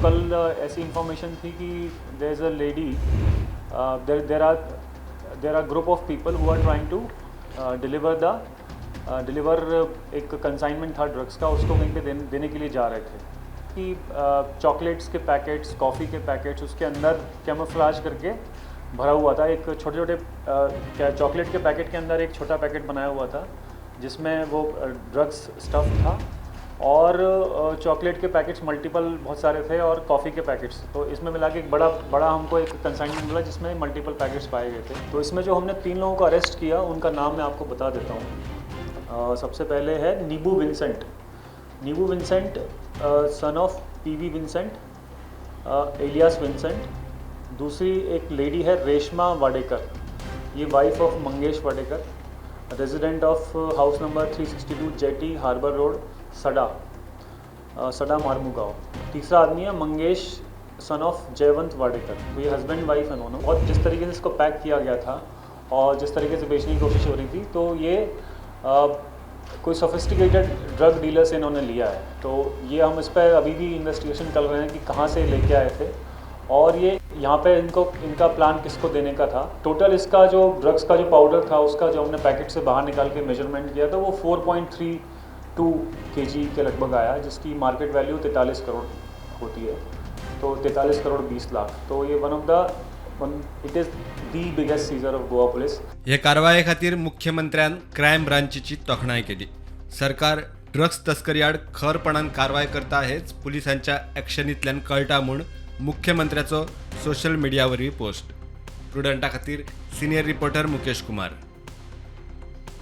कल ऐसी इंफॉर्मेशन थी कि there is a lady, there are group of people who are trying to deliver एक कंसाइनमेंट था ड्रग्स का, उसको कहीं पे देने के लिए जा रहे थे कि चॉकलेट्स के पैकेट्स, कॉफ़ी के पैकेट्स उसके अंदर कैमोफ्लाज करके भरा हुआ था। एक छोटे छोटे चॉकलेट के पैकेट के अंदर एक छोटा पैकेट बनाया हुआ था जिसमें वो ड्रग्स स्टफ था, और चॉकलेट के पैकेट्स मल्टीपल बहुत सारे थे, और कॉफ़ी के पैकेट्स। तो इसमें मिला के एक बड़ा हमको एक कंसाइनमेंट मिला जिसमें मल्टीपल पैकेट्स पाए गए थे। तो इसमें जो हमने 3 लोगों को अरेस्ट किया उनका नाम मैं आपको बता देता हूँ। सबसे पहले है Nibu Vincent, son of PV Vincent, alias Vincent. दूसरी एक लेडी है रेशमा वाडेकर, ये wife of Mangesh Wadekar, resident of house number 362 JT harbour road, Sada Marmugao. तीसरा आदमी है मंगेश सन ऑफ जयवंत वाडेकर, तो ये हस्बैंड वाइफ है दोनों। और जिस तरीके से इसको पैक किया गया था और जिस तरीके से बेचने की कोशिश हो रही थी, तो ये कोई सोफिस्टिकेटेड ड्रग डीलर से इन्होंने लिया है। तो ये हम इस पर अभी भी इन्वेस्टिगेशन कर रहे हैं कि कहाँ से लेके आए थे, और ये यहाँ पे इनका प्लान किसको देने का था। टोटल इसका जो ड्रग्स का जो पाउडर था उसका जो हमने पैकेट से बाहर निकाल के मेजरमेंट किया था वो 4.32 kg के लगभग आया, जिसकी मार्केट वैल्यू 43 करोड़ होती है। तो 43 करोड़ 20 लाख। तो ये it is the biggest seizure of Goa police. हे कारवाये खातीर मुख्यमंत्र्यान क्रायम ब्रांचीची तोखणाय केली। सरकार ड्रग्स तस्करी आड खरपणान कारवाय करता हेच पुलिसांच्या ॲक्शनींतल्यान कळटा म्हूण मुख्यमंत्र्याचो सोशल मिडियावरवी पोस्ट। प्रुडंटा खातीर सिनियर रिपोर्टर मुकेश कुमार।